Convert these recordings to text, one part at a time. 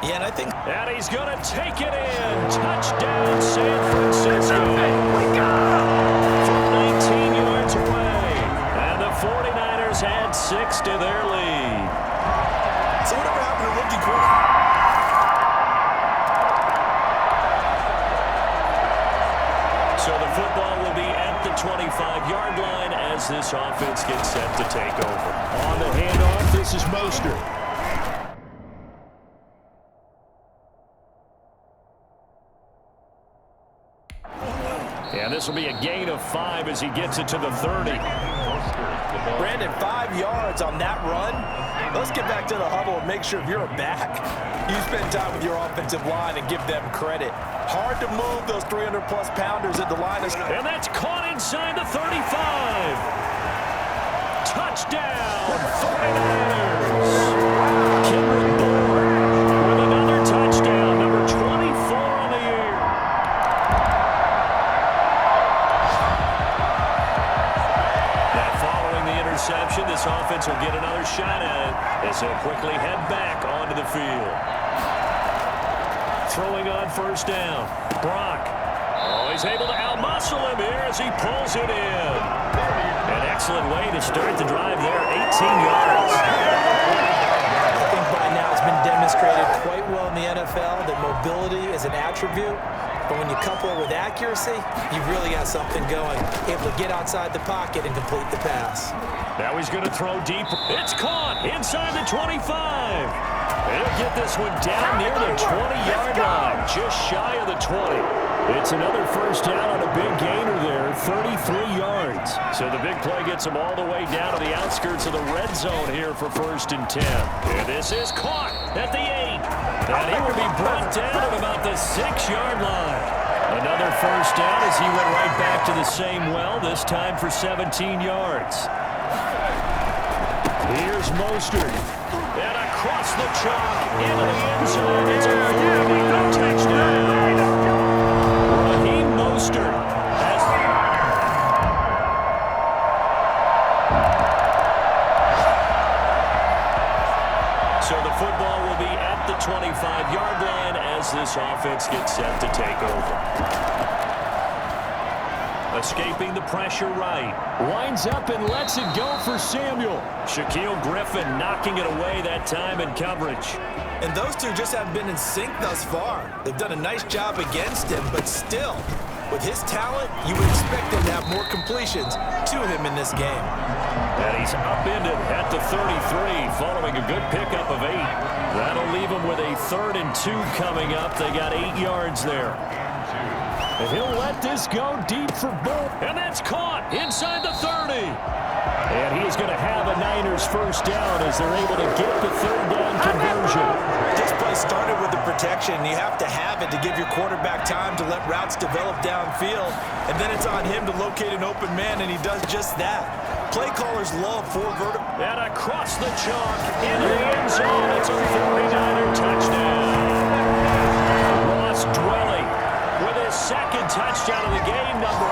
Yeah, and I think... And he's going to take it in. Touchdown, San Francisco. From 19 yards away. And the 49ers add 6 to their lead. So whatever happened to rookie quarterback? So the football will be at the 25-yard line as this offense gets set to take over. On the handoff, this is Mostert. And this will be a gain of 5 as he gets it to the 30. Brandon, 5 yards on that run. Let's get back to the huddle and make sure if you're a back, you spend time with your offensive line and give them credit. Hard to move those 300-plus pounders at the line. And that's caught inside the 35. Touchdown, 49ers. Kendrick Bourne with another touchdown, number 24 on the year. Now following the interception, this offense will get another shot at it as they'll quickly head back onto the field. Throwing on first down. Brock. Oh, he's able to outmuscle him here as he pulls it in. An excellent way to start the drive there, 18 yards. I think by now it's been demonstrated quite well in the NFL that mobility is an attribute. But when you couple it with accuracy, you've really got something going. Able to get outside the pocket and complete the pass. Now he's going to throw deep. It's caught inside the 25. He'll get this one down near the 20-yard line, just shy of the 20. It's another first down on a big gainer there, 33 yards. So the big play gets him all the way down to the outskirts of the red zone here for 1st and 10. And this is caught at the 8. And he will be brought down at about the 6-yard line. Another first down as he went right back to the same well, this time for 17 yards. Here's Mostert. And across the chalk into the end zone. It's a 40-yard touchdown. Raheem Mostert has... So the football will be at the 25-yard line as this offense gets set to take over. Escaping the pressure right. Winds up and lets it go for Samuel. Shaquille Griffin knocking it away that time in coverage. And those two just haven't been in sync thus far. They've done a nice job against him, but still, with his talent, you would expect him to have more completions to him in this game. And he's upended at the 33 following a good pickup of 8. That'll leave him with a 3rd and 2 coming up. They got 8 yards there. And he'll let this go deep for Bull. And that's caught inside the 30. And he is going to have a Niners first down as they're able to get the 3rd down conversion. This play started with the protection. You have to have it to give your quarterback time to let routes develop downfield. And then it's on him to locate an open man, and he does just that. Play callers love 4 vertical. And across the chalk into the end zone. It's a 49er touchdown. Ross Dwelly with his 2nd touchdown of the game, number.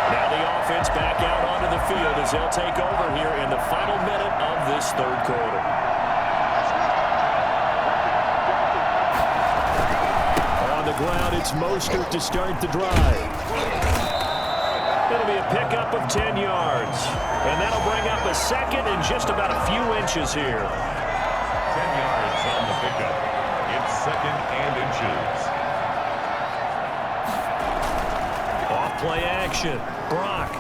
Now the offense back out onto the field as they'll take over here in the final minute of this 3rd quarter. On the ground, it's Mostert to start the drive. It'll be a pickup of 10 yards. And that'll bring up a 2nd and just about a few inches here. 10 yards on the pickup. It's 2nd and inches. Off play action. Brock.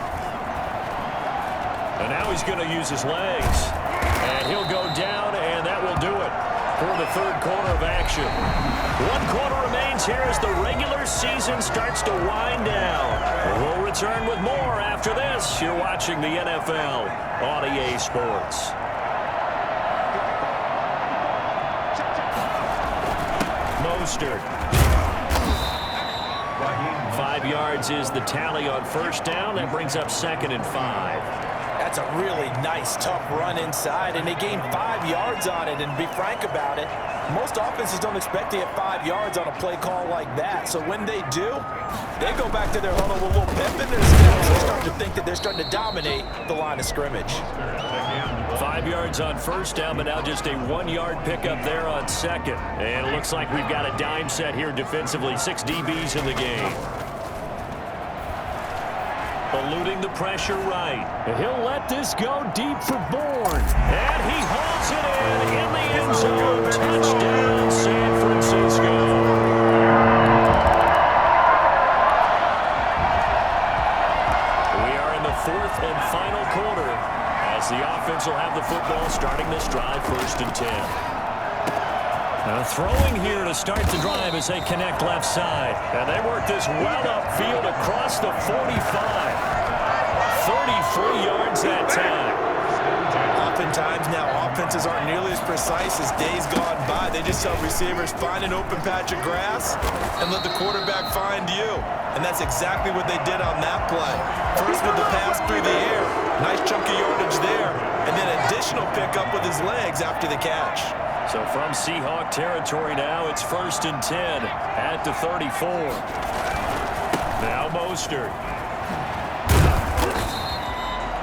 And now he's going to use his legs. And he'll go down, and that will do it for the 3rd quarter of action. 1 quarter remains here as the regular season starts to wind down. We'll return with more after this. You're watching the NFL on EA Sports. Mostert. 5 yards is the tally on first down. That brings up 2nd and 5. That's a really nice, tough run inside, and they gained 5 yards on it. And to be frank about it, most offenses don't expect to get 5 yards on a play call like that. So when they do, they go back to their huddle with a little pep in their steps. They're starting to think that they're starting to dominate the line of scrimmage. 5 yards on first down, but now just a 1-yard pickup there on second. And it looks like we've got a dime set here defensively. 6 DBs in the game. Eluding the pressure right. He'll let this go deep for Bourne. And he hauls it in the end zone. Touchdown, San Francisco. We are in the 4th and final quarter as the offense will have the football starting this drive 1st and 10. Throwing here to start the drive as they connect left side. And they work this well upfield across the 45. 33 yards that time. Oftentimes now, offenses aren't nearly as precise as days gone by. They just tell receivers, find an open patch of grass and let the quarterback find you. And that's exactly what they did on that play. First with the pass through the air. Nice chunk of yardage there. And then additional pickup with his legs after the catch. So from Seahawk territory now, it's 1st and 10 at the 34. Now Mostert.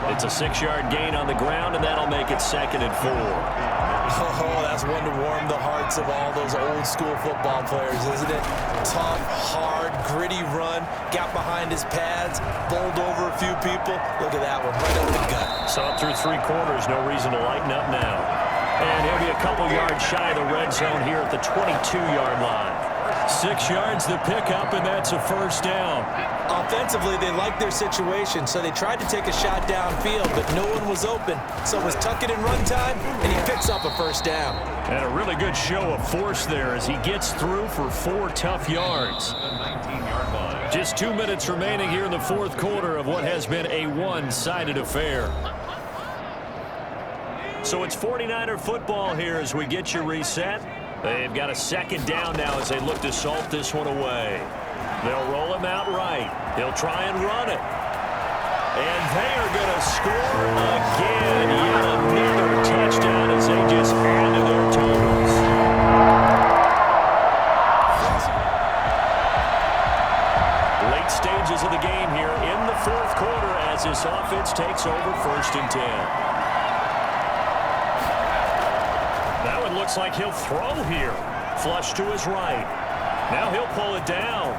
It's a 6-yard gain on the ground, and that'll make it 2nd and 4. Oh, that's one to warm the hearts of all those old-school football players, isn't it? Tough, hard, gritty run, got behind his pads, bowled over a few people. Look at that one, right up the gut. Saw it through 3 quarters, no reason to lighten up now. And he'll be a couple yards shy of the red zone here at the 22-yard line. 6 yards the pickup, and that's a 1st down. Offensively, they liked their situation, so they tried to take a shot downfield, but no one was open. So it was tuck it in run time, and he picks up a 1st down. And a really good show of force there as he gets through for 4 tough yards. Just 2 minutes remaining here in the 4th quarter of what has been a one-sided affair. So it's 49er football here as we get you reset. They've got a 2nd down now as they look to salt this one away. They'll roll him out right. He'll try and run it. And they are going to score again. Yet another touchdown as they just add to their totals. Late stages of the game here in the 4th quarter as this offense takes over 1st and 10. Now it looks like he'll throw here. Flush to his right. Now he'll pull it down.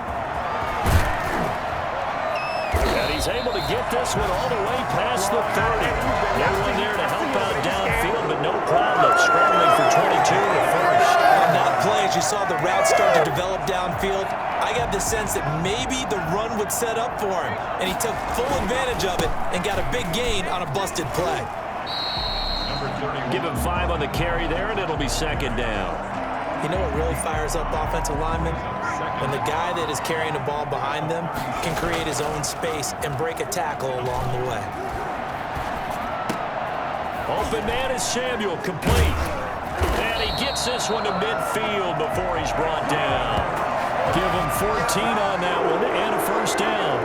And he's able to get this one all the way past the 30. Everyone there to help out downfield, but no problem. Scrambling for 22 to 1st. On that play, as you saw the route start to develop downfield, I got the sense that maybe the run would set up for him. And he took full advantage of it and got a big gain on a busted play. Give him 5 on the carry there, and it'll be 2nd down. You know what really fires up offensive linemen? When the guy that is carrying the ball behind them can create his own space and break a tackle along the way. Open man is Samuel, complete. And he gets this one to midfield before he's brought down. Give him 14 on that one and a 1st down.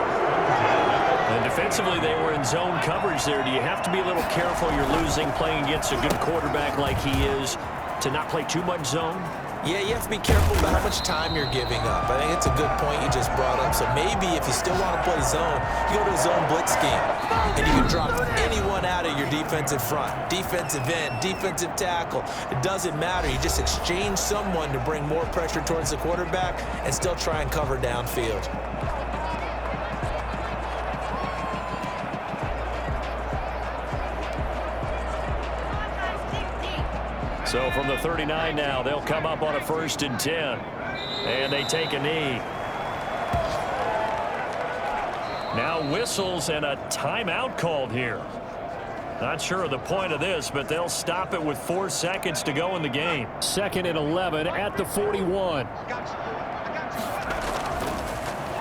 And defensively, they were in zone coverage there. Do you have to be a little careful? You're losing, playing against a good quarterback like he is, to not play too much zone? Yeah, you have to be careful about how much time you're giving up. I think it's a good point you just brought up. So maybe if you still want to play zone, you go to a zone blitz scheme. And you can drop anyone out of your defensive front. Defensive end, defensive tackle. It doesn't matter. You just exchange someone to bring more pressure towards the quarterback and still try and cover downfield. So from the 39 now, they'll come up on a 1st and 10. And they take a knee. Now whistles and a timeout called here. Not sure of the point of this, but they'll stop it with 4 seconds to go in the game. 2nd and 11 at the 41.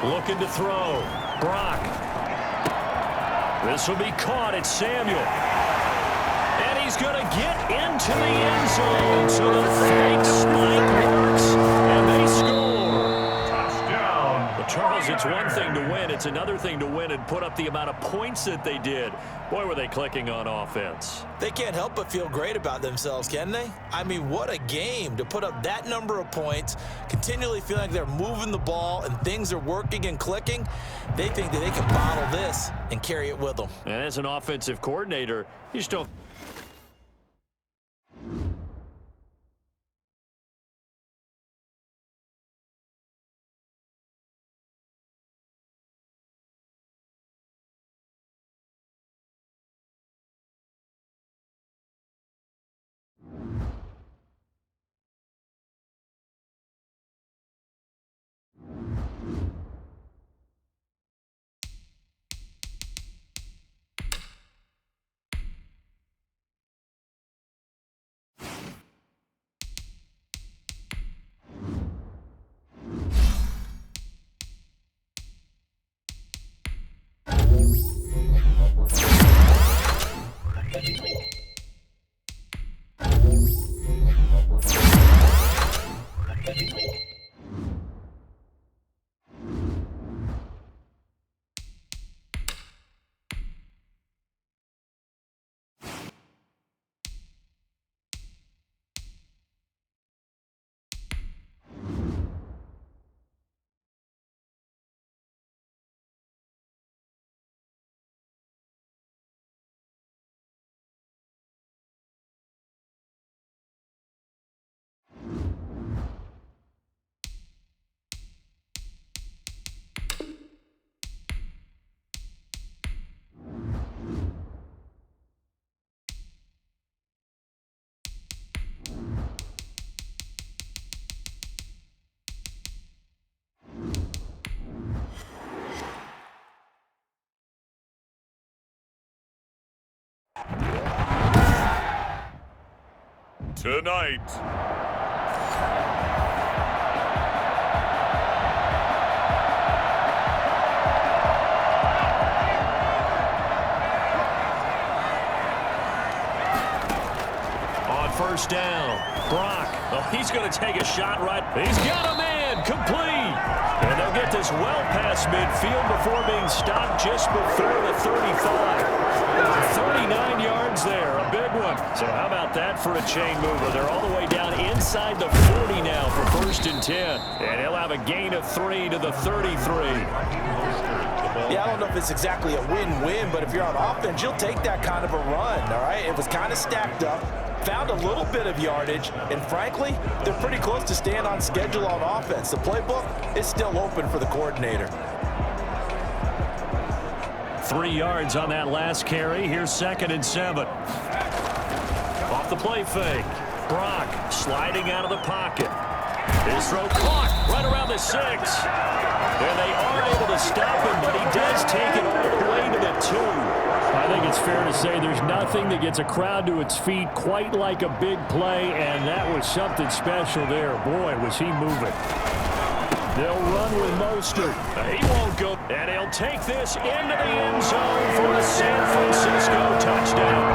Looking to throw. Brock. This will be caught. It's Samuel. And he's going to get into the end zone. So the fake spike works, and they score. Touchdown. The Charles, it's one thing to win. It's another thing to win and put up the amount of points that they did. Boy, were they clicking on offense. They can't help but feel great about themselves, can they? I mean, what a game to put up that number of points, continually feeling like they're moving the ball and things are working and clicking. They think that they can bottle this and carry it with them. And as an offensive coordinator, you just don't. Tonight, On first down, Brock. Oh, he's going to take a shot right. He's got a man complete. And they'll get this well past midfield before being stopped just before the 35. 39 yards there, a big one. So how about that for a chain mover? They're all the way down inside the 40 now for 1st and 10. And he'll have a gain of 3 to the 33. Yeah, I don't know if it's exactly a win-win, but if you're on offense, you'll take that kind of a run, all right? It was kind of stacked up, found a little bit of yardage, and frankly, they're pretty close to staying on schedule on offense. The playbook is still open for the coordinator. 3 yards on that last carry. Here's 2nd and 7. Off the play fake. Brock sliding out of the pocket. His throw caught right around the 6. And they are able to stop him, but he does take it all the way to the 2. I think it's fair to say there's nothing that gets a crowd to its feet quite like a big play, and that was something special there. Boy, was he moving. They'll run with Mostert. He won't go. And he'll take this into the end zone for a San Francisco touchdown.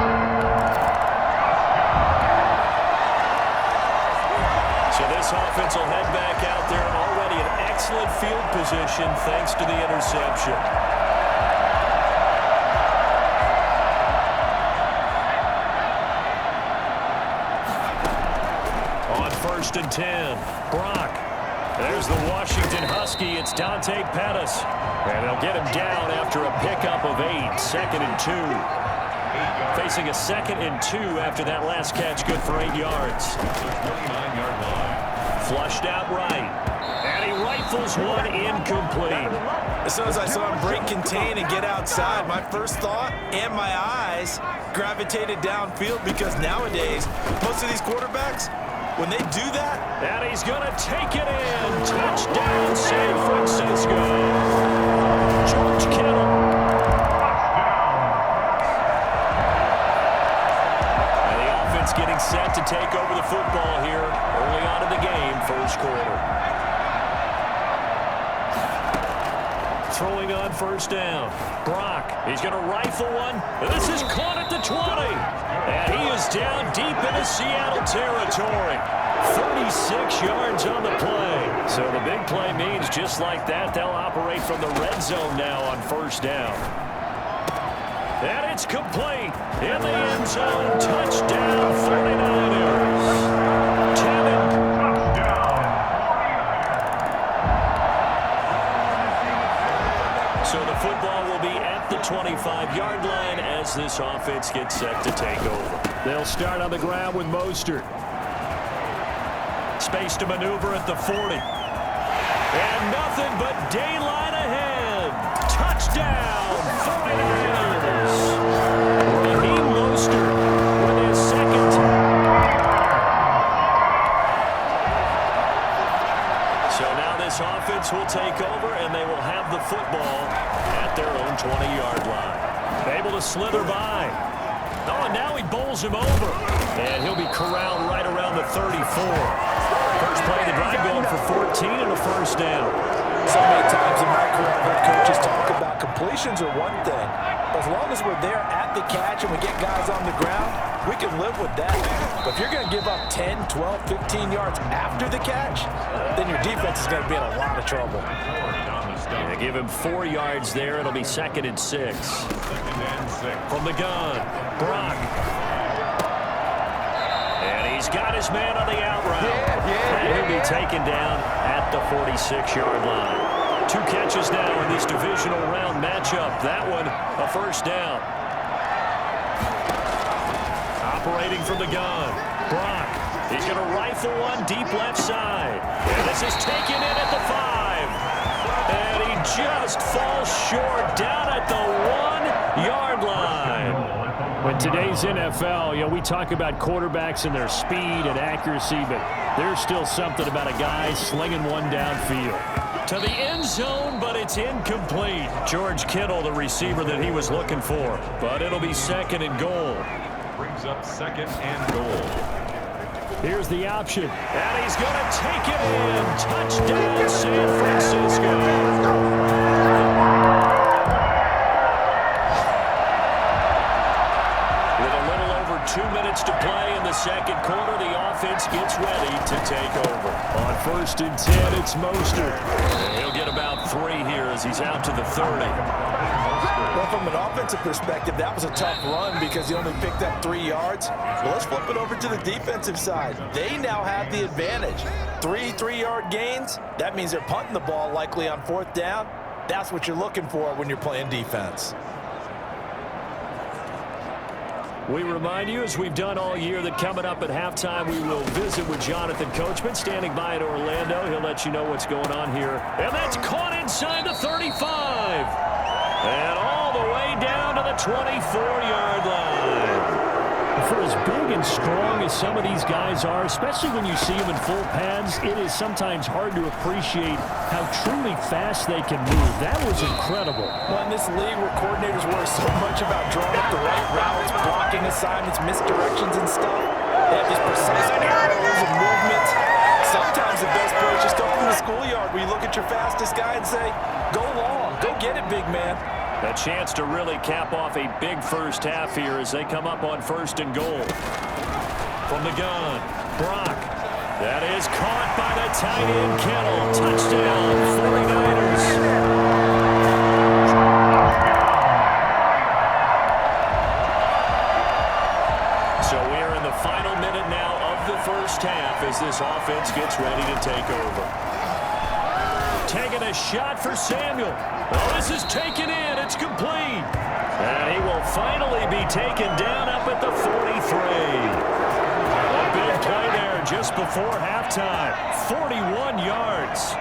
So this offense will head back out there already in excellent field position thanks to the interception. On 1st and 10, Brock. There's the Washington Husky. It's Dante Pettis. And they'll get him down after a pickup of 8. 2nd and 2. Facing a 2nd and 2 after that last catch. Good for 8 yards. 29-yard line. Flushed out right. And he rifles one incomplete. As soon as I saw him break contain and get outside, my first thought and my eyes gravitated downfield, because nowadays, most of these quarterbacks, when they do that, and he's going to take it in. Touchdown, San Francisco. George Kittle. And the offense getting set to take over the football here early on in the game, 1st quarter. Throwing on 1st down. Brock, he's going to rifle one. This is caught at the 20. And he is down deep into Seattle territory. 36 yards on the play. So the big play means just like that, they'll operate from the red zone now on first down. And it's complete. In the end zone, touchdown 49ers. So the football will be at the 25-yard line as this offense gets set to take over. They'll start on the ground with Mostert. Space to maneuver at the 40. And nothing but daylight ahead. Touchdown, 49ers. Raheem Mostert with his second. So now this offense will take over, and they will have the football at their own 20-yard line. Able to slither by. Oh, and now he bowls him over. And he'll be corralled right around the 34. First play of the drive going for 14 and a first down. So many times in my career, I've heard coaches talk about completions are one thing. But as long as we're there at the catch and we get guys on the ground, we can live with that. But if you're going to give up 10, 12, 15 yards after the catch, then your defense is going to be in a lot of trouble. Yeah, give him 4 yards there. It'll be 2nd and 6. From the gun, Brock. And he's got his man on the out route. And he'll be taken down at the 46-yard line. 2 catches now in this divisional round matchup. That one, a first down. Operating from the gun, Brock. He's going to rifle one deep left side. And this is taken in at the 5. And he just falls short down at the 1-yard line. In today's NFL, we talk about quarterbacks and their speed and accuracy, but there's still something about a guy slinging one downfield. To the end zone, but it's incomplete. George Kittle, the receiver that he was looking for. But it'll be 2nd and goal. Brings up 2nd and goal. Here's the option. And he's going to take it in. Touchdown, San Francisco. With a little over 2 minutes to play in the second quarter, the offense gets ready to take over. On 1st and 10, it's Mostert. He'll get about 3 here as he's out to the 30. Well, from an offensive perspective, that was a tough run because he only picked up 3 yards. Well, let's flip it over to the defensive side. They now have the advantage. 3 3-yard gains, that means they're punting the ball likely on 4th down. That's what you're looking for when you're playing defense. We remind you, as we've done all year, that coming up at halftime, we will visit with Jonathan Coachman standing by in Orlando. He'll let you know what's going on here. And that's caught inside the 35. And all the way down to the 24-yard line. For as big and strong as some of these guys are, especially when you see them in full pads, it is sometimes hard to appreciate how truly fast they can move. That was incredible. Well, in this league where coordinators worry so much about drawing up the right routes, blocking assignments, misdirections and stuff, they have these precise arrows and movements. Sometimes the best play is just go from the schoolyard where you look at your fastest guy and say, go long, go get it, big man. A chance to really cap off a big first half here as they come up on 1st and goal. From the gun, Brock. That is caught by the tight end, Kittle. Touchdown, 49ers. So we are in the final minute now of the first half as this offense gets ready to take over. Taking a shot for Samuel. Oh, this is taken in. It's complete. And he will finally be taken down up at the 43. A big play there just before halftime. 41 yards.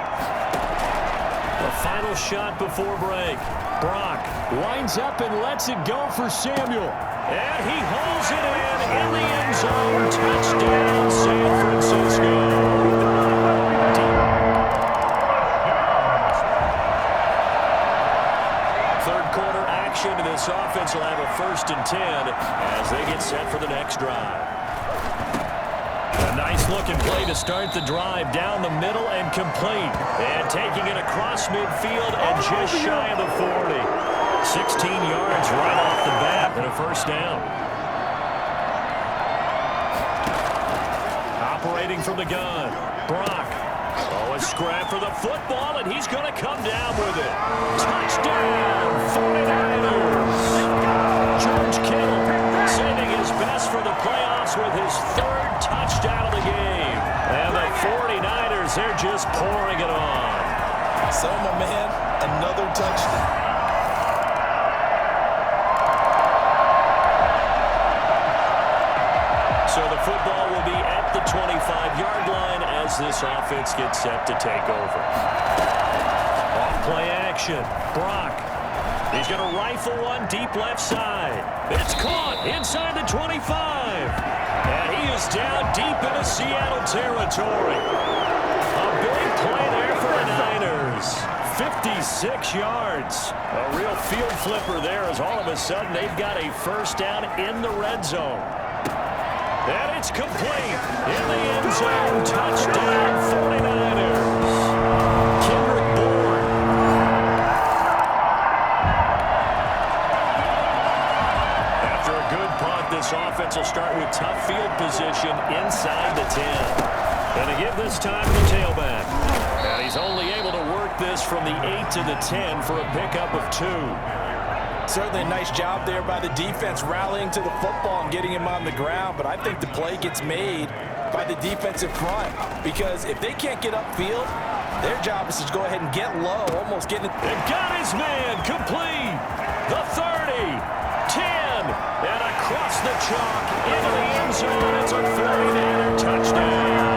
The final shot before break. Brock winds up and lets it go for Samuel. And he holds it in the end zone. Touchdown, San Francisco. And this offense will have a 1st and 10 as they get set for the next drive. A nice looking play to start the drive down the middle and complete. And taking it across midfield and just shy of the 40. 16 yards right off the bat and a 1st down. Operating from the gun, Brock. Oh, a scrap for the football, and he's going to come down with it. Touchdown, 49ers. George Kittle saving his best for the playoffs with his third touchdown of the game. And the 49ers, they're just pouring it on. So, my man, another touchdown. So the football will be at the 25-yard line as this offense gets set to take over. Off-play action. Brock. He's going to rifle one deep left side. It's caught inside the 25. And he is down deep into Seattle territory. A big play there for the Niners. 56 yards. A real field flipper there as all of a sudden they've got a first down in the red zone. And it's complete in the end zone. Touchdown, 49ers. Kendrick Bourne. After a good punt, this offense will start with tough field position inside the 10. And to give this time to the tailback. And he's only able to work this from the 8 to the 10 for a pickup of 2. Certainly a nice job there by the defense rallying to the football and getting him on the ground, but I think the play gets made by the defensive front because if they can't get upfield, their job is to go ahead and get low, almost getting it. And got his man complete. The 30, 10, and across the chalk into the end zone. It's a 49er touchdown.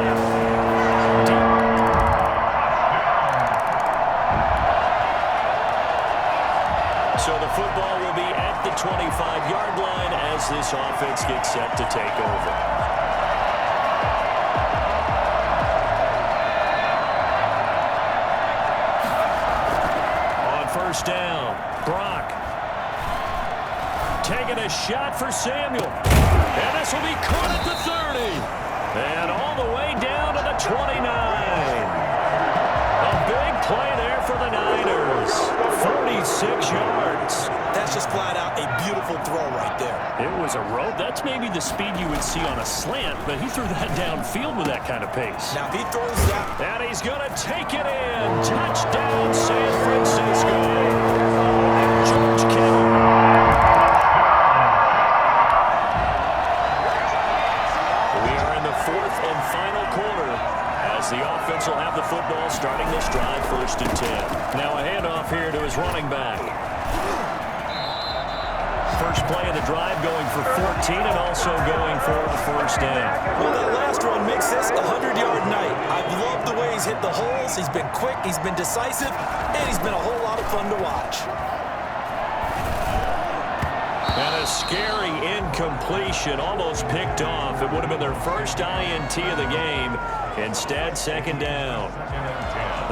So the football will be at the 25-yard line as this offense gets set to take over. On first down, Brock. Taking a shot for Samuel. And this will be caught at the 30. And all the way down to the 29. A big play there for the Niners. 46 yards. That's just flat out a beautiful throw right there. It was a rope. That's maybe the speed you would see on a slant, but he threw that downfield with that kind of pace. Now, if he throws that. And he's going to take it in. Touchdown, San Francisco. George Kittle. We are in the fourth and final quarter as the offense will have the football starting this drive, 1st and 10. Now a handoff here to his running back. First play of the drive going for 14 and also going for the first down. Well, that last one makes this a 100-yard night. I've loved the way he's hit the holes. He's been quick, he's been decisive, and he's been a whole lot of fun to watch. And a scary incompletion, almost picked off. It would have been their first INT of the game. Instead, second down.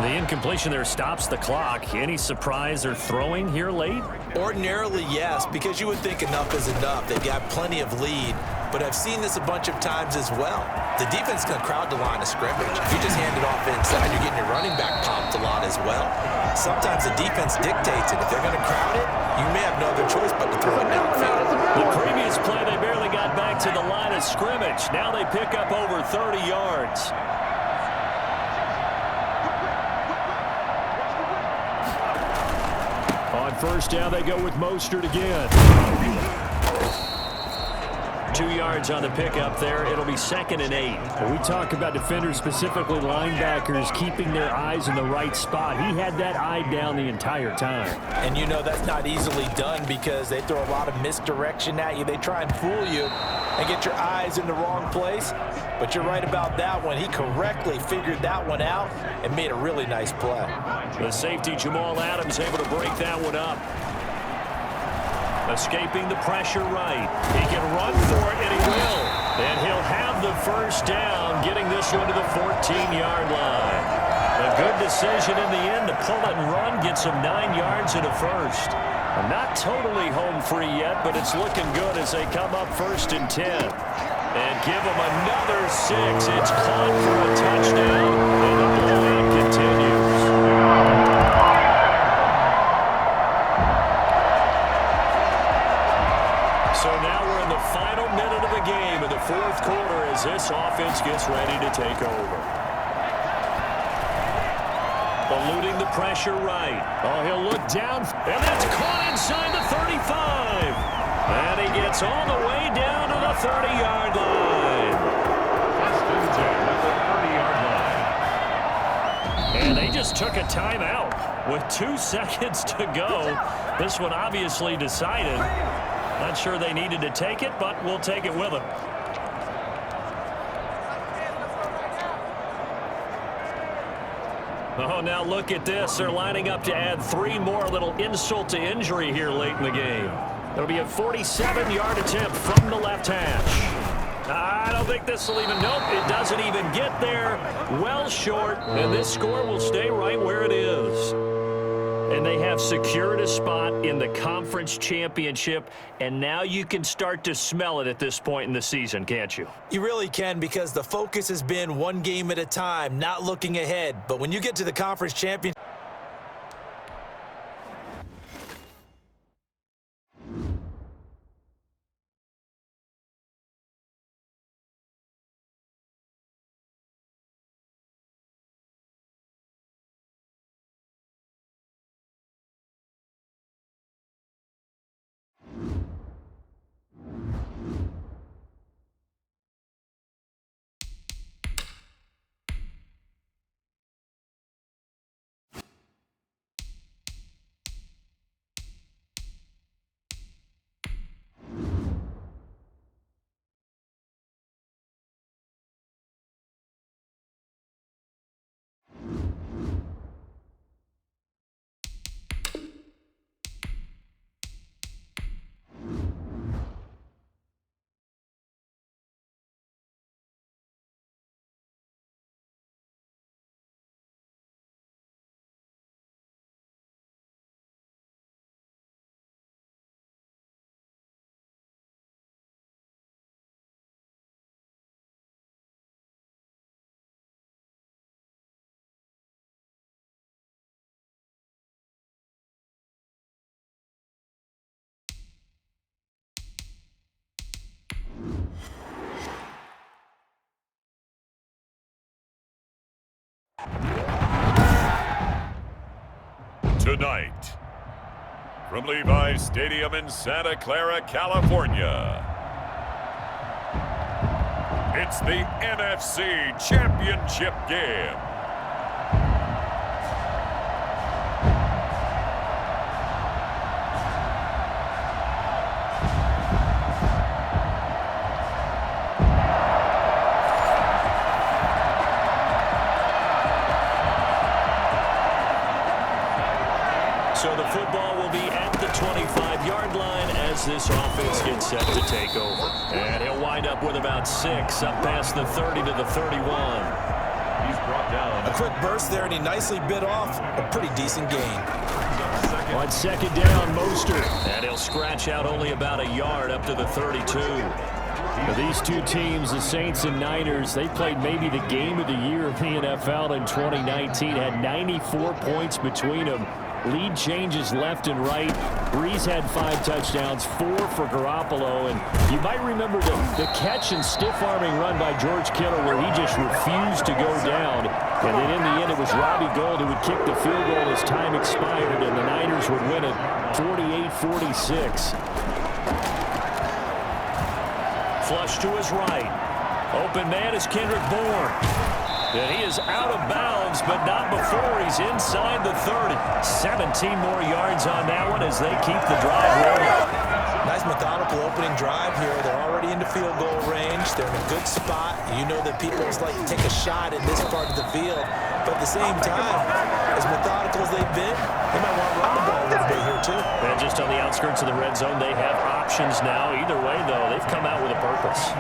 The incompletion there stops the clock. Any surprise they're throwing here late? Ordinarily, yes, because you would think enough is enough. They've got plenty of lead, but I've seen this a bunch of times as well. The defense can crowd the line of scrimmage. If you just hand it off inside, you're getting your running back popped a lot as well. Sometimes the defense dictates it. If they're going to crowd it, you may have no other choice but to throw it downfield. The previous play, they barely got back to the line of scrimmage. Now they pick up over 30 yards. On first down, they go with Mostert again. 2 yards on the pickup there. It'll be 2nd and 8. We talk about defenders, specifically linebackers, keeping their eyes in the right spot. He had that eye down the entire time. And you know that's not easily done because they throw a lot of misdirection at you. They try and fool you and get your eyes in the wrong place. But you're right about that one. He correctly figured that one out and made a really nice play. The safety, Jamal Adams, able to break that one up. Escaping the pressure right. He can run for it, and he will. And he'll have the first down, getting this one to the 14-yard line. A good decision in the end to pull it and run, get some 9 yards and a first. Not totally home free yet, but it's looking good as they come up 1st and 10. And give them another 6. It's caught for a touchdown, and the blowout continues. So now we're in the final minute of the game in the fourth quarter as this offense gets ready to take over. Eluding the pressure right. Oh, he'll look down, and that's caught inside the 35. And he gets all the way down to the 30-yard line. First and 10 at the 30-yard line. And they just took a timeout with 2 seconds to go. This one obviously decided. Not sure they needed to take it, but we'll take it with them. Oh, now look at this. They're lining up to add 3 more, little insult to injury here late in the game. It'll be a 47-yard attempt from the left hash. I don't think this will even, nope, it doesn't even get there. Well short, and this score will stay right where it is. And they have secured a spot in the conference championship, and now you can start to smell it at this point in the season, can't you? You really can, because the focus has been one game at a time, not looking ahead. But when you get to the conference championship, Tonight, from Levi's Stadium in Santa Clara, California, it's the NFC Championship game. So the football will be at the 25-yard line as this offense gets set to take over. And he'll wind up with about 6 up past the 30 to the 31. He's brought down. a quick burst there, and he nicely bit off a pretty decent gain. On second down, Mostert. And he'll scratch out only about a yard up to the 32. Now, these two teams, the Saints and Niners, they played maybe the game of the year in the NFL in 2019. Had 94 points between them. Lead changes left and right. Breeze had 5 touchdowns, 4 for Garoppolo. And you might remember the catch and stiff-arming run by George Kittle where he just refused to go down. And then in the end, it was Robbie Gould who would kick the field goal as time expired, and the Niners would win it 48-46. Flush to his right. Open man is Kendrick Bourne. And he is out of bounds, but not before he's inside the 30. 17 more yards on that one as they keep the drive rolling. Nice methodical opening drive here. They're already into field goal range. They're in a good spot. You know that people just like to take a shot in this part of the field. But at the same time, as methodical as they've been, they might want to run the ball a little bit here too. And just on the outskirts of the red zone, they have options now. Either way, though, they've come out with a purpose.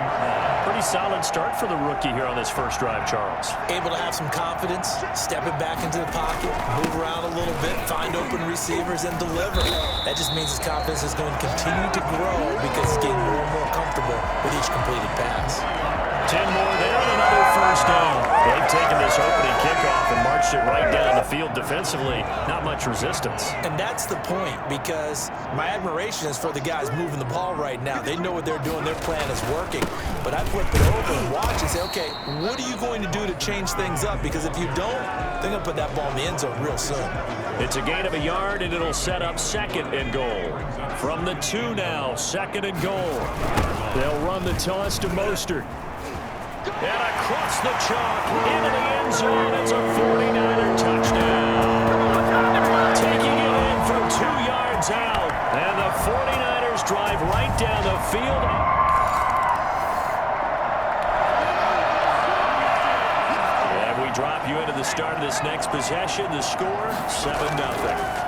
Pretty solid start for the rookie here on this first drive, Charles. Able to have some confidence, stepping back into the pocket, move around a little bit, find open receivers, and deliver. That just means his confidence is going to continue to grow because he's getting more and more comfortable with each completed pass. 10 more down, another first down. They've taken this opening kickoff and marched it right down the field defensively. Not much resistance. And that's the point, because my admiration is for the guys moving the ball right now. They know what they're doing. Their plan is working. But I flip it over and watch and say, okay, what are you going to do to change things up? Because if you don't, they're going to put that ball in the end zone real soon. It's a gain of a yard, and it'll set up 2nd and goal. From the 2 now, 2nd and goal. They'll run the toss to Mostert. And across the chalk, into the end zone. It's a 49er touchdown. Taking it in from 2 yards out. And the 49ers drive right down the field. And we drop you into the start of this next possession. The score, 7-0.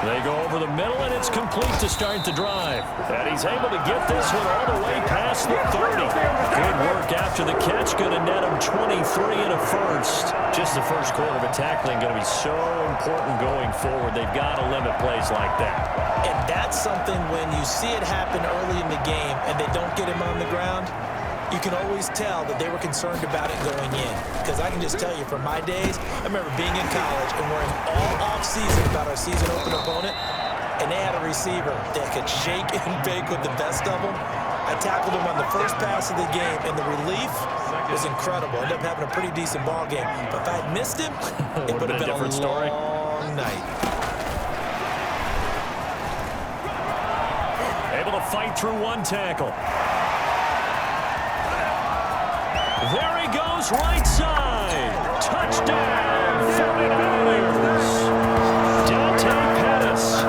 They go over the middle, and it's complete to start the drive. And he's able to get this one all the way past the 30. Good work after the catch. Going to net him 23 and a first. Just the first quarter of a tackling going to be so important going forward. They've got to limit plays like that. And that's something when you see it happen early in the game and they don't get him on the ground, you can always tell that they were concerned about it going in. Because I can just tell you from my days, I remember being in college and worrying all off-season about our season open opponent, and they had a receiver that could shake and bake with the best of them. I tackled him on the first pass of the game, and the relief was incredible. Ended up having a pretty decent ball game. But if I had missed him, it would have been a different story. long night. Able to fight through one tackle. There he goes, right side. Touchdown, 49ers. Dante Pettis,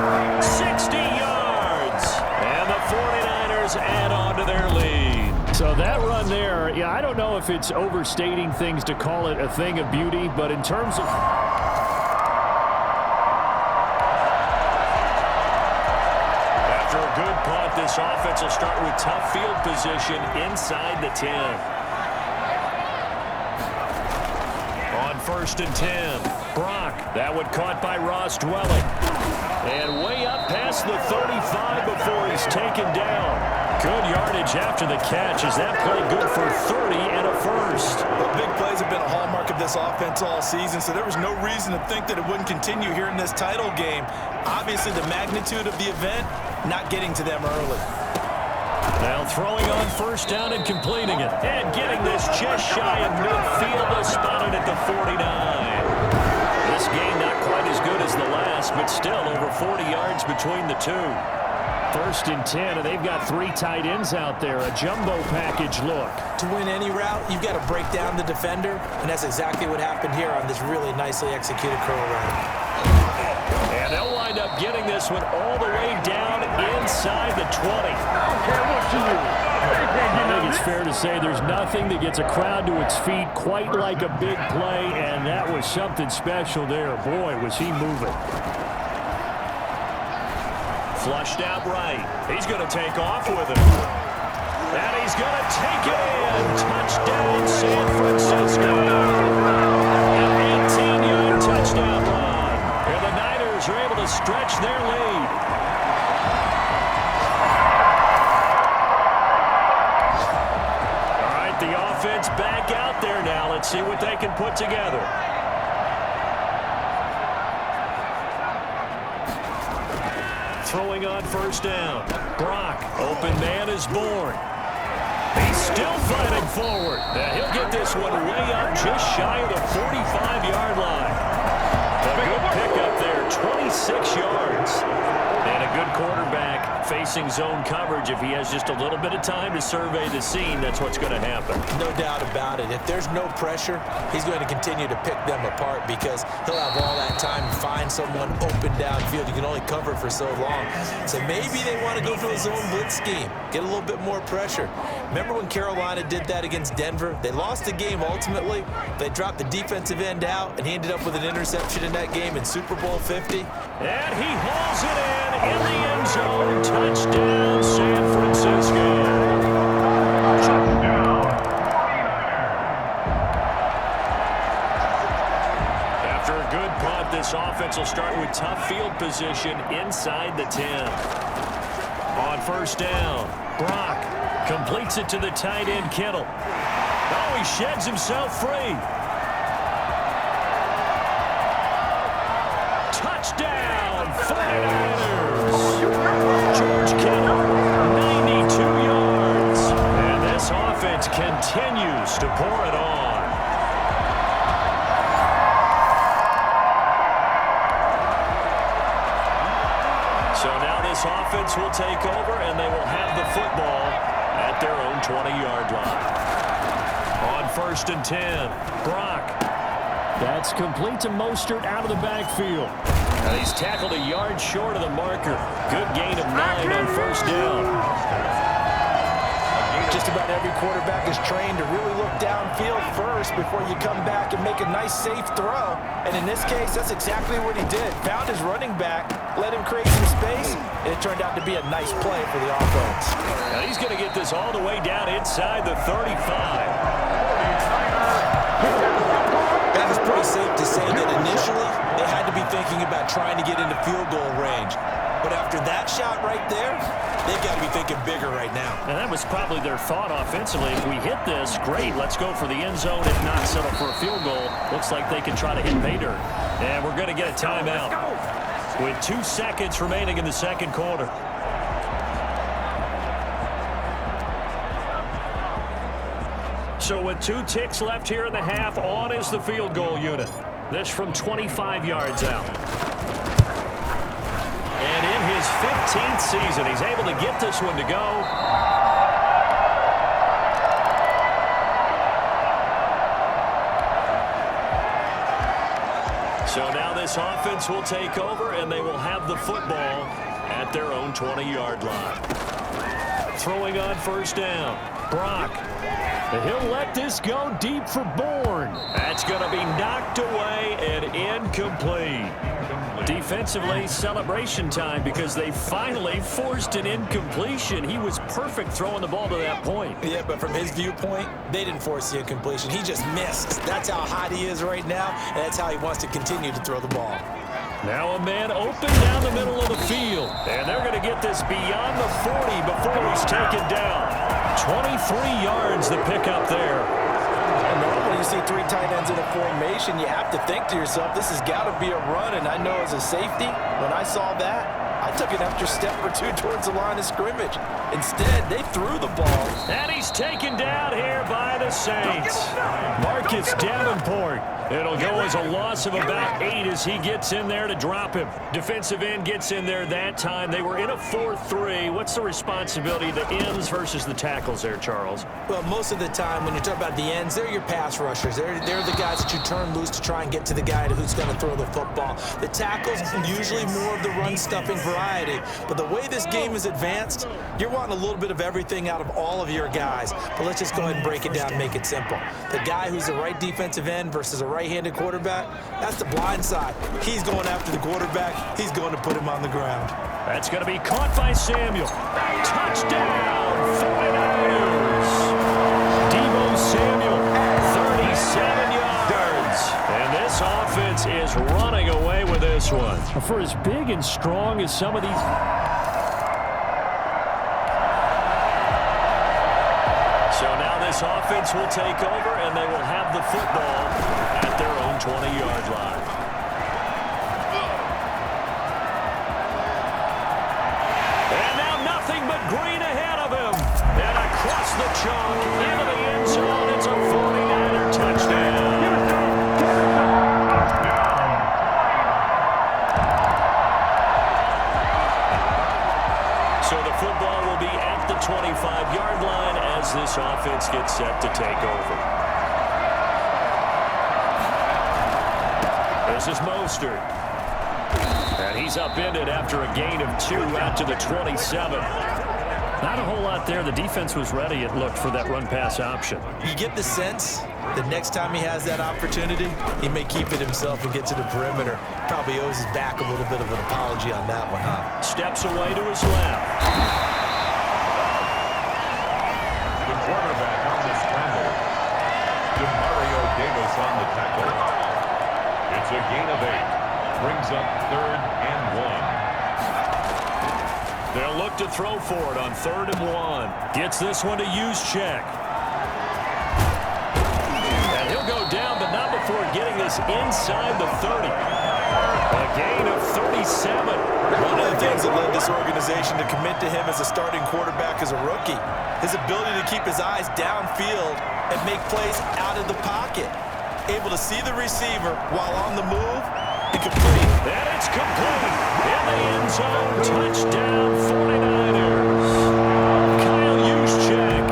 60 yards. And the 49ers add on to their lead. So that run there, yeah, I don't know if it's overstating things to call it a thing of beauty, but in terms of... After a good punt, this offense will start with tough field position inside the 10. On 1st and 10, Brock. That one caught by Ross Dwelling. And way up past the 35 before he's taken down. Good yardage after the catch. Is that play good for 30 and a first? Well, big plays have been a hallmark of this offense all season, so there was no reason to think that it wouldn't continue here in this title game. Obviously, the magnitude of the event, not getting to them early. Now throwing on 1st down and completing it. And getting this just shy of midfield. They'll spot it at the 49. This game not quite as good as the last, but still over 40 yards between the two. 1st and 10, and they've got 3 tight ends out there. A jumbo package look. To win any route, you've got to break down the defender, and that's exactly what happened here on this really nicely executed curl route. And they'll wind up getting this one all the way down inside the 20. I think it's fair to say there's nothing that gets a crowd to its feet quite like a big play, and that was something special there. Boy, was he moving. Flushed out right. He's going to take off with it. And he's going to take it in. Touchdown, San Francisco. An 18-yard touchdown run. And the Niners are able to stretch their lead. All right, the offense back out there now. Let's see what they can put together. Throwing on 1st down. Brock, open man is born. He's still fighting forward. Now he'll get this one way up just shy of the 45-yard line. A good pickup there, 26 yards. And a good quarterback facing zone coverage. If he has just a little bit of time to survey the scene, that's what's going to happen. No doubt about it. If there's no pressure, he's going to continue to pick them apart because he'll have all that time to find someone open downfield. You can only cover it for so long. So maybe they want to go to a zone blitz scheme, get a little bit more pressure. Remember when Carolina did that against Denver? They lost the game ultimately. They dropped the defensive end out, and he ended up with an interception in that game in Super Bowl 50. And he hauls it in the end zone. Touchdown, San Francisco. After a good punt, this offense will start with tough field position inside the 10. On 1st down, Brock completes it to the tight end, Kittle. Oh, he sheds himself free. 49ers. George Kittle, 92 yards. And this offense continues to pour it on. So now this offense will take over, and they will have the football at their own 20-yard line. On 1st and 10, Brock. That's complete to Mostert out of the backfield. And he's tackled a yard short of the marker. Good gain of 9 on 1st down. Just about every quarterback is trained to really look downfield first before you come back and make a nice, safe throw. And in this case, that's exactly what he did. Found his running back, let him create some space, and it turned out to be a nice play for the offense. Now he's going to get this all the way down inside the 35. That is pretty safe to say that initially they had to be thinking about trying to get into field goal range. But after that shot right there, they've got to be thinking bigger right now. And that was probably their thought offensively. If we hit this, great, let's go for the end zone. If not, settle for a field goal. Looks like they can try to hit pay dirt. And we're going to get a timeout with 2 seconds remaining in the second quarter. So with 2 ticks left here in the half, on is the field goal unit. This from 25 yards out. And in his 15th season, he's able to get this one to go. So now this offense will take over, and they will have the football at their own 20-yard line. Throwing on 1st down, Brock. And he'll let this go deep for Bourne. That's going to be knocked away and incomplete. Defensively, celebration time because they finally forced an incompletion. He was perfect throwing the ball to that point. Yeah, but from his viewpoint, they didn't force the incompletion. He just missed. That's how hot he is right now, and that's how he wants to continue to throw the ball. Now a man open down the middle of the field. And they're going to get this beyond the 40 before he's taken down. 23 yards the pickup there. And normally you see 3 tight ends in a formation, you have to think to yourself, this has got to be a run. And I know as a safety, when I saw that, I took an extra step or 2 towards the line of scrimmage. Instead, they threw the ball. And he's taken down here by the Saints. Marcus Davenport. It'll go as a loss of about 8 as he gets in there to drop him. Defensive end gets in there that time. They were in a 4-3. What's the responsibility of the ends versus the tackles there, Charles? Well, most of the time when you talk about the ends, they're your pass rushers. They're the guys that you turn loose to try and get to the guy who's going to throw the football. The tackles, usually more of the run-stuffing variety. But the way this game is advanced, you're wanting a little bit of everything out of all of your guys. But let's just go ahead and break it down and make it simple. The guy who's the right defensive end versus a right-handed quarterback, that's the blind side. He's going after the quarterback. He's going to put him on the ground. That's going to be caught by Samuel. Touchdown, 49ers. Deebo Samuel, 37 yards. And this offense is running away with this one. For as big and strong as some of these... So now this offense will take over, and they will have the football at their own 20-yard line. And now nothing but green ahead of him. And across the chalk into the end zone. It's a 49er touchdown. So the football will be at the 25-yard line as this offense gets set to take over. This is Mostert. And he's upended after a gain of 2 out to the 27. Not a whole lot there. The defense was ready, it looked, for that run-pass option. You get the sense that next time he has that opportunity, he may keep it himself and get to the perimeter. Probably owes his back a little bit of an apology on that one, huh? Steps away to his left. The quarterback on the scramble. DeMario Davis on the tackle. It's a gain of 8. Brings up 3rd and 1. They'll look to throw for it on 3rd and 1. Gets this one to Juszczyk. And he'll go down, but not before getting this inside the 30. A gain of 37. One of the things that led this organization to commit to him as a starting quarterback as a rookie, his ability to keep his eyes downfield and make plays out of the pocket. Able to see the receiver while on the move and complete. And it's complete. In the end zone, touchdown 49ers. Kyle Juszczyk.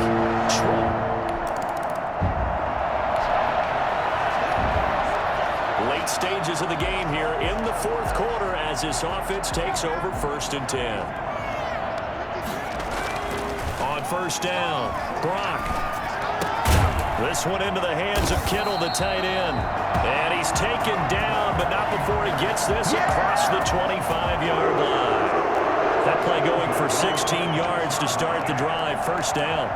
Late stages of the game here in the fourth quarter as this offense takes over 1st and 10. On 1st down, Brock. This one into the hands of Kittle, the tight end. And he's taken down, but not before he gets this across the 25-yard line. That play going for 16 yards to start the drive. 1st down.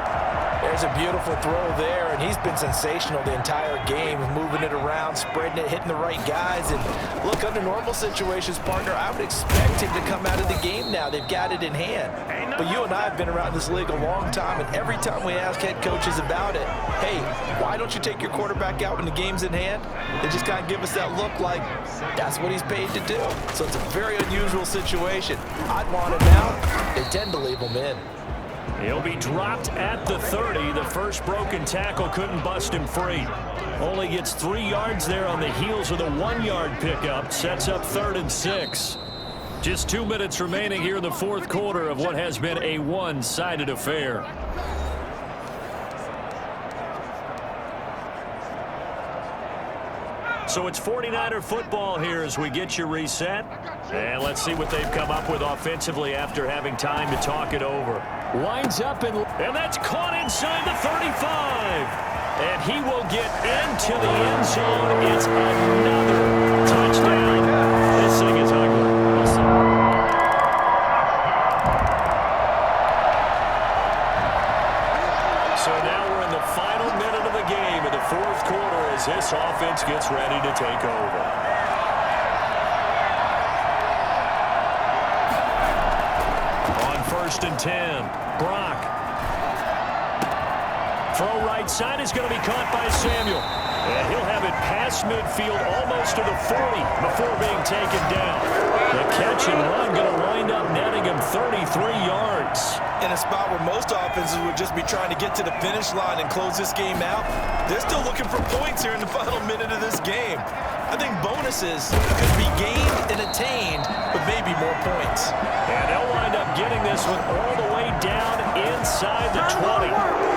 There's a beautiful throw there, and he's been sensational the entire game, moving it around, spreading it, hitting the right guys. And look, under normal situations, partner, I would expect him to come out of the game now. They've got it in hand. But you and I have been around this league a long time, and every time we ask head coaches about it, hey, why don't you take your quarterback out when the game's in hand? They just kind of give us that look like that's what he's paid to do. So it's a very unusual situation. I'd want him out. They tend to leave him in. He'll be dropped at the 30. The first broken tackle couldn't bust him free. Only gets 3 yards there on the heels of the 1-yard pickup. Sets up 3rd and 6. Just 2 minutes remaining here in the fourth quarter of what has been a one-sided affair. So it's 49er football here as we get you reset. And let's see what they've come up with offensively after having time to talk it over. Lines up, and that's caught inside the 35. And he will get into the end zone. It's another touchdown. This thing is ugly. So now we're in the final minute of the game in the fourth quarter as this offense gets ready to take over. On 1st and 10, Brock. Throw right side is going to be caught by Samuel. And he'll have it past midfield almost to the 40 before being taken down. The catch and run going to wind up netting him 33 yards. In a spot where most offenses would just be trying to get to the finish line and close this game out, they're still looking for points here in the final minute of this game. I think bonuses could be gained and attained, but maybe more points. And they'll wind up getting this one all the way down inside the 20.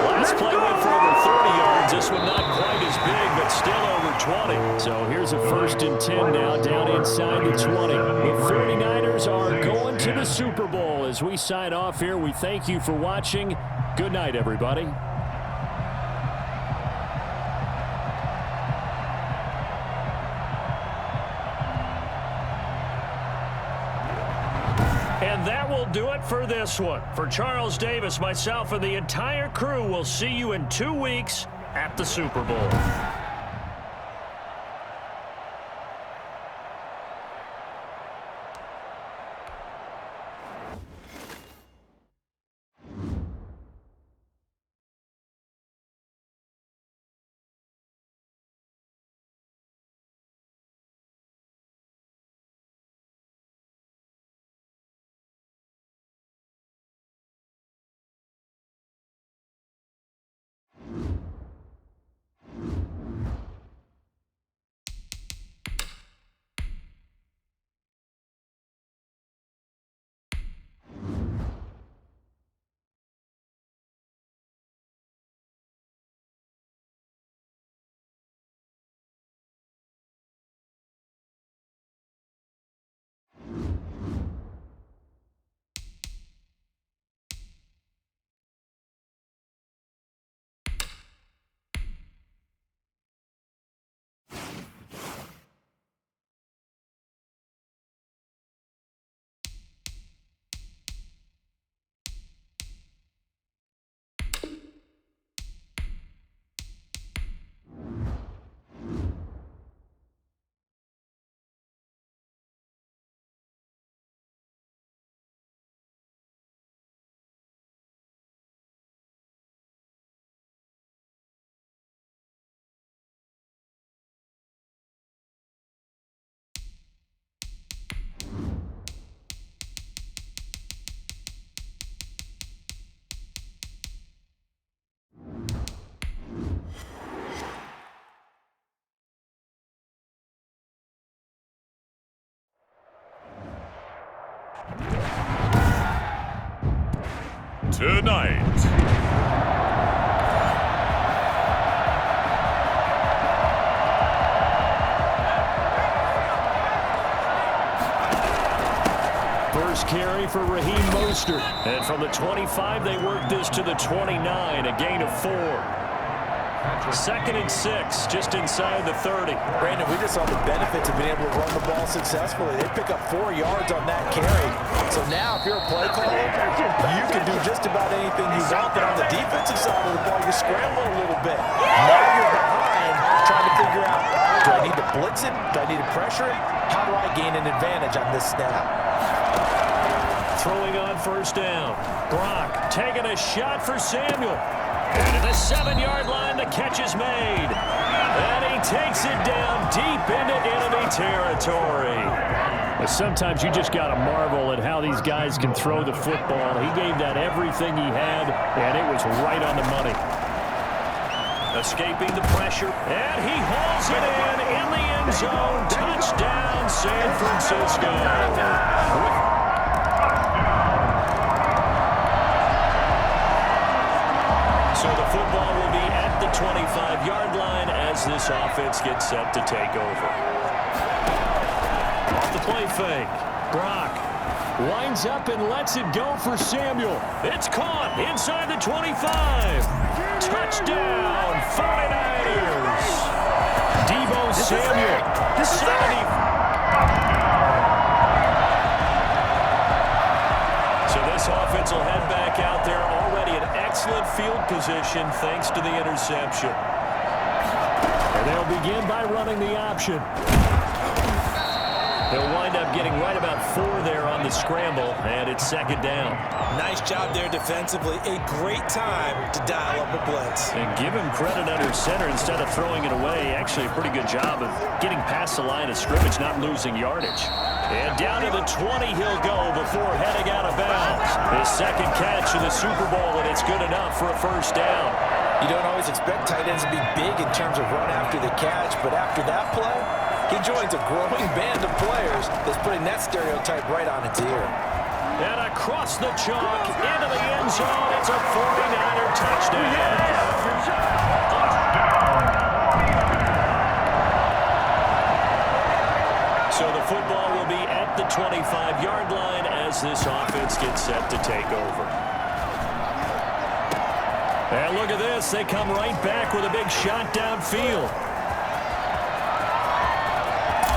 Last play went for over 30 yards. This one not quite as big, but still over 20. So here's a 1st and 10 now down inside the 20. The 49ers are going to the Super Bowl. As we sign off here, we thank you for watching. Good night, everybody. And that will do it for this one. For Charles Davis, myself, and the entire crew, we'll see you in 2 weeks at the Super Bowl. tonight. First carry for Raheem Mostert. And from the 25, they work this to the 29, a gain of 4. 2nd and 6, just inside the 30. Brandon, we just saw the benefits of being able to run the ball successfully. They pick up 4 yards on that carry. So now, if you're a play caller, you can do just about anything you want. But on the defensive side of the ball, you're scrambling a little bit. Now you're behind, trying to figure out, do I need to blitz it? Do I need to pressure it? How do I gain an advantage on this snap? Throwing on first down. Brock taking a shot for Samuel. And at the 7-yard line, the catch is made. And he takes it down deep into enemy territory. Sometimes you just got to marvel at how these guys can throw the football. He gave that everything he had, and it was right on the money. Escaping the pressure, and he hauls it in the end zone. Touchdown, San Francisco. So the football will be at the 25-yard line as this offense gets set to take over. Off the play fake. Brock winds up and lets it go for Samuel. It's caught inside the 25. Touchdown, 49ers. Deebo Samuel, 70. So this offense will head back out there, already in excellent field position thanks to the interception. And they'll begin by running the option. They'll wind up getting right about 4 there on the scramble, and it's 2nd down. Nice job there defensively. A great time to dial up a blitz. And give him credit under center instead of throwing it away. Actually, a pretty good job of getting past the line of scrimmage, not losing yardage. And down to the 20 he'll go before heading out of bounds. His 2nd catch in the Super Bowl, and it's good enough for a first down. You don't always expect tight ends to be big in terms of run after the catch, but after that play, he joins a growing band of players that's putting that stereotype right on its ear. And across the chalk, into the end zone, it's a 49er touchdown. So the football will be at the 25-yard line as this offense gets set to take over. And look at this. They come right back with a big shot downfield.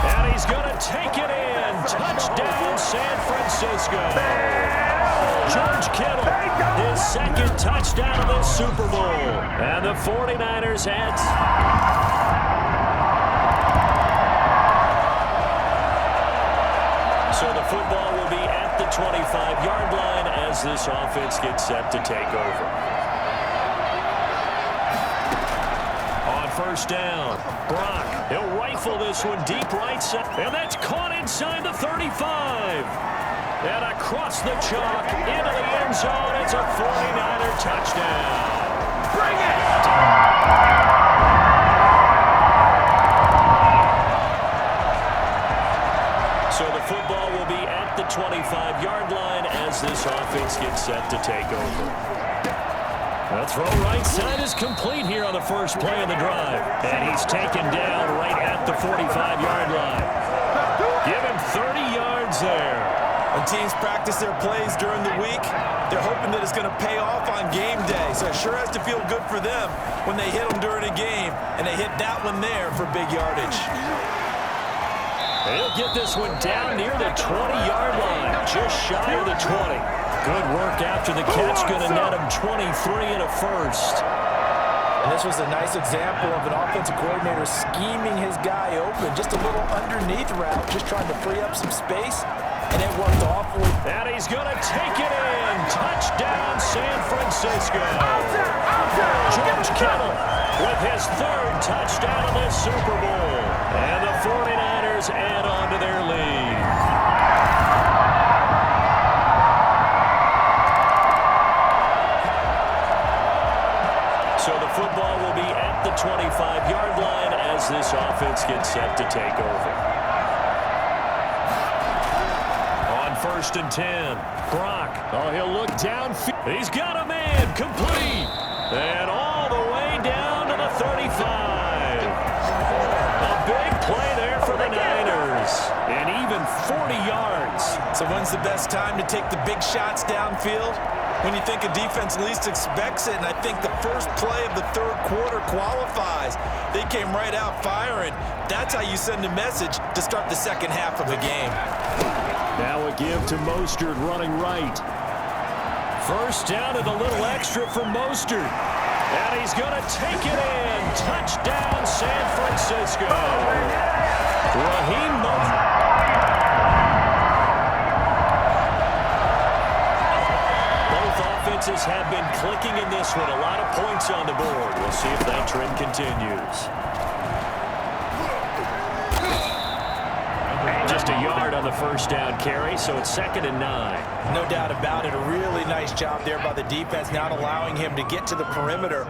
And he's going to take it in. Touchdown, San Francisco. George Kittle, his 2nd touchdown of this Super Bowl. And the 49ers heads. So the football will be at the 25-yard line as this offense gets set to take over. First down. Brock, he'll rifle this one deep right side. And that's caught inside the 35. And across the chalk, into the end zone. It's a 49er touchdown. Bring it! So the football will be at the 25-yard line as this offense gets set to take over. The throw right side is complete here on the first play of the drive. And he's taken down right at the 45-yard line. Give him 30 yards there. When teams practice their plays during the week, they're hoping that it's going to pay off on game day. So it sure has to feel good for them when they hit them during a game, and they hit that one there for big yardage. He'll get this one down near the 20-yard line, just shy of the 20. Good work after the catch, going to net him 23 and a first. And this was a nice example of an offensive coordinator scheming his guy open. Just a little underneath route, just trying to free up some space, and it worked awfully. And he's going to take it in. Touchdown, San Francisco. George Kittle with his 3rd touchdown of this Super Bowl. And the 49ers add on to their lead. So the football will be at the 25-yard line as this offense gets set to take over. On 1st and 10, Brock. Oh, he'll look downfield. He's got a man complete. And all the way down to the 35. A big play there for the Niners. And even 40 yards. So when's the best time to take the big shots downfield? When you think a defense least expects it, and I think the first play of the third quarter qualifies. They came right out firing. That's how you send a message to start the second half of a game. Now a give to Mostert running right. First down and a little extra for Mostert. And he's going to take it in. Touchdown, San Francisco. Raheem Mostert. Offenses have been clicking in this one. A lot of points on the board. We'll see if that trend continues. Just a yard on the first down carry, so it's 2nd and 9. No doubt about it. A really nice job there by the defense, not allowing him to get to the perimeter.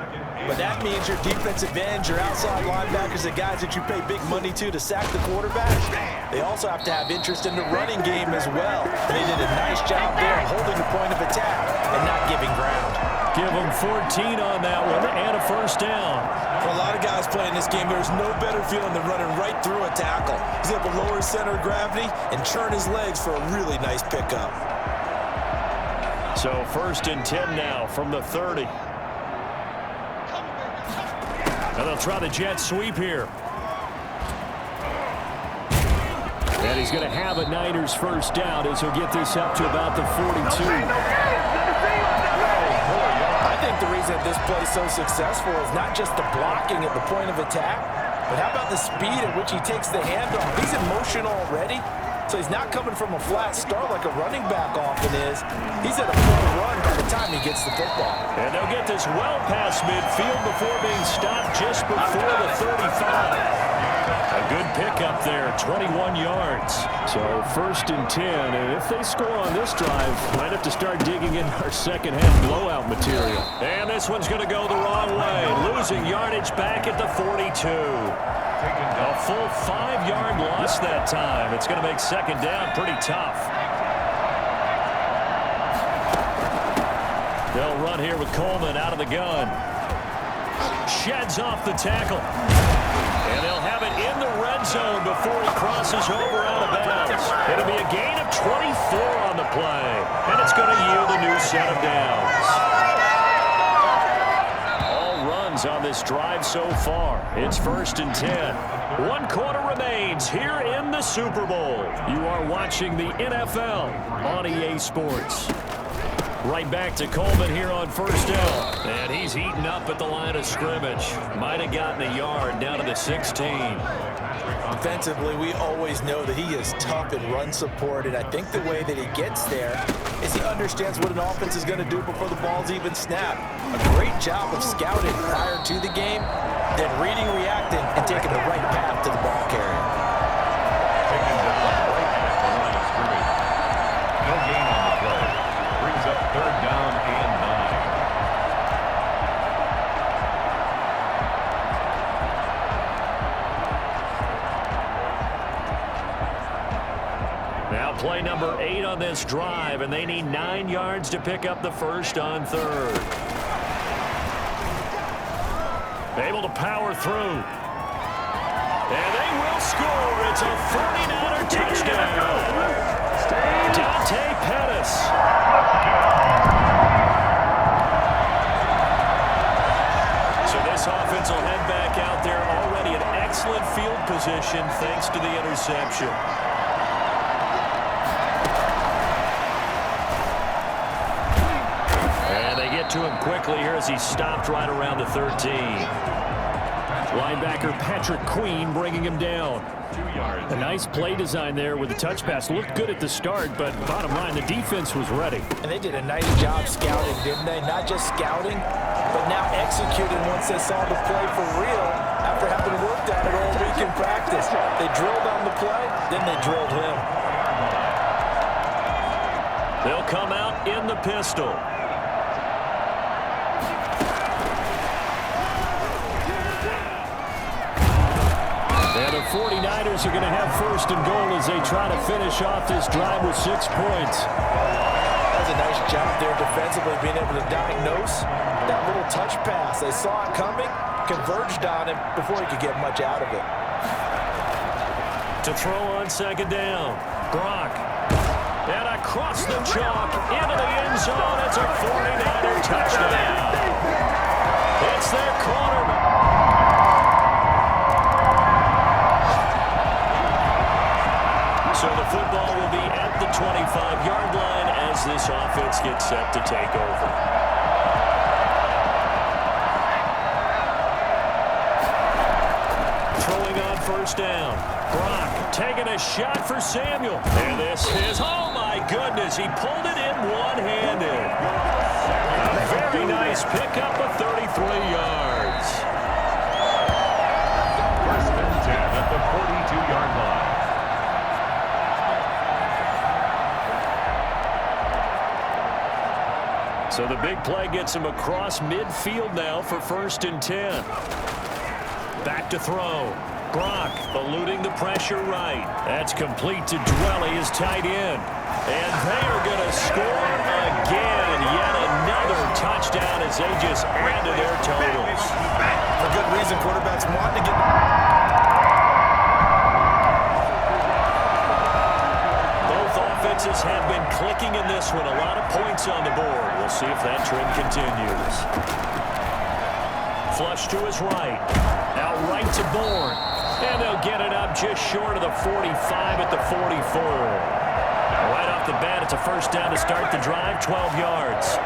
But that means your defensive ends, your outside linebackers, the guys that you pay big money to sack the quarterback, they also have to have interest in the running game as well. They did a nice job there holding the point of attack and not giving ground. Give them 14 on that one and a first down. For a lot of guys playing this game, there's no better feeling than running right through a tackle. He's able to lower his center of gravity and churn his legs for a really nice pickup. So 1st and 10 now from the 30. And they'll try the jet sweep here. And he's going to have a Niners first down as he'll get this up to about the 42. I think the reason this play is so successful is not just the blocking at the point of attack, but how about the speed at which he takes the handoff? He's in motion already, so he's not coming from a flat start like a running back often is. He's at a full run by the time he gets the football. And they'll get this well past midfield before being stopped just before the 35. A good pickup there, 21 yards. So 1st and 10, and if they score on this drive, might have to start digging in our second half blowout material. And this one's going to go the wrong way, losing yardage back at the 42. A full 5-yard loss that time. It's going to make 2nd down pretty tough. They'll run here with Coleman out of the gun. Sheds off the tackle. And they'll have it in the red zone before he crosses over out of bounds. It'll be a gain of 24 on the play. And it's going to yield a new set of downs. All runs on this drive so far. It's 1st and 10. 1 quarter remains here in the Super Bowl. You are watching the NFL on EA Sports. Right back to Coleman here on 1st down. And he's eaten up at the line of scrimmage. Might have gotten a yard down to the 16. Offensively, we always know that he is tough in run support, and I think the way that he gets there is he understands what an offense is going to do before the ball's even snapped. A great job of scouting prior to the game, then reading, reacting, and taking the right path to the ball carrier. Taken down right at the line of scrimmage. No gain on the play. Brings up 3rd down and 9. Now play number 8 on this drive, and they need 9 yards to pick up the first on 3rd. Able to power through. And they will score. It's a 49er touchdown. Dante Pettis. So this offense will head back out there already in excellent field position thanks to the interception. And they get to him quickly here as he stopped right around the 13. Linebacker Patrick Queen bringing him down. 2 yards. A nice play design there with the touch pass. Looked good at the start, but bottom line, the defense was ready. And they did a nice job scouting, didn't they? Not just scouting, but now executing once they saw the play for real after having worked on it all week in practice. They drilled on the play, then they drilled him. They'll come out in the pistol. And the 49ers are going to have 1st and goal as they try to finish off this drive with 6 points. does a nice job there defensively, being able to diagnose that little touch pass. They saw it coming, converged on him before he could get much out of it. To throw on second down, Gronk. And across the chalk, into the end zone. It's a 49er touchdown. It's their quarterback. So the football will be at the 25-yard line as this offense gets set to take over. Throwing on first down. Gronk taking a shot for Samuel. And this is, oh my goodness, he pulled it in one-handed. A very nice pickup of 33 yards. First and 10 at the 42-yard line. So the big play gets him across midfield now for first and 10. Back to throw. Gronk eluding the pressure right. That's complete to Dwelly, his tight end. And they are going to score again. Yet another touchdown as they just add to their totals. For good reason, quarterbacks want to get... Both offenses have been clicking in this one. A lot of points on the board. We'll see if that trend continues. Flush to his right. Out right to Bourne. And they'll get it up just short of the 45 at the 44. Right off the bat, it's a first down to start the drive, 12 yards.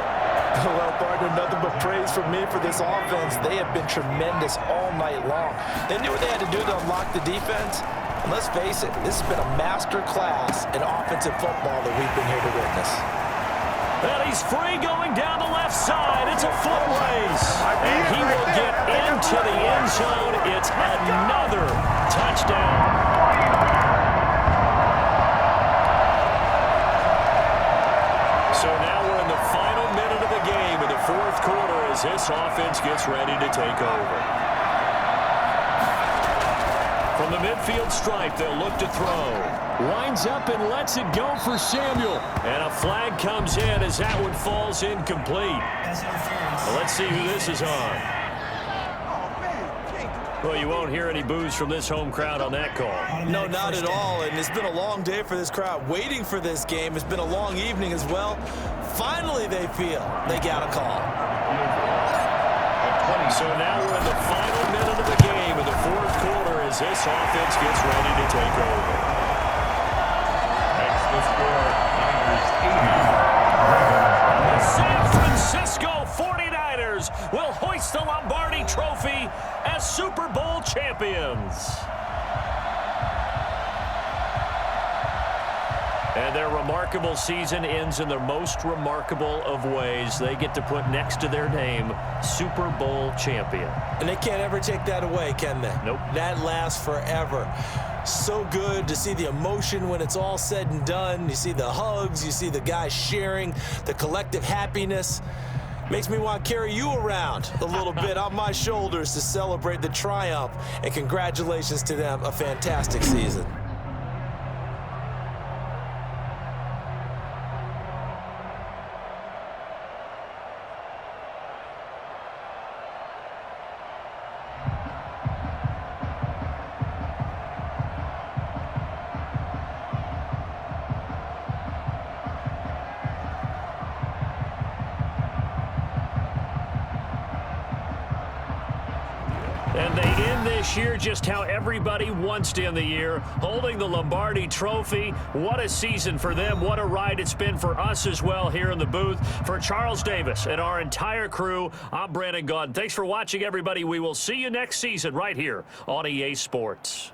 Well, partner, nothing but praise from me for this offense. They have been tremendous all night long. They knew what they had to do to unlock the defense. And let's face it, this has been a master class in offensive football that we've been here to witness. And he's free going down the left side. It's a foot race. And he will get into the end zone. It's another touchdown. So now we're in the final minute of the game in the fourth quarter as this offense gets ready to take over. From the midfield stripe, they'll look to throw. Winds up and lets it go for Samuel. And a flag comes in as that one falls incomplete. Well, let's see who this is on. Well, you won't hear any boos from this home crowd on that call. No, not at all. And it's been a long day for this crowd waiting for this game. It's been a long evening as well. Finally, they feel they got a call. So now we're in the final minute of the game in the fourth quarter as this offense gets ready to take over. Makes the score Niners 80. The San Francisco 49ers will hoist the Lombardi Trophy as Super Bowl champions. And their remarkable season ends in the most remarkable of ways. They get to put next to their name, Super Bowl champion. And they can't ever take that away, can they? Nope. That lasts forever. So good to see the emotion when it's all said and done. You see the hugs, you see the guys sharing, the collective happiness. Makes me want to carry you around a little bit on my shoulders to celebrate the triumph. And congratulations to them, a fantastic season. And they end this year just how everybody wants to end the year, holding the Lombardi Trophy. What a season for them. What a ride it's been for us as well here in the booth. For Charles Davis and our entire crew, I'm Brandon Gaudin. Thanks for watching, everybody. We will see you next season right here on EA Sports.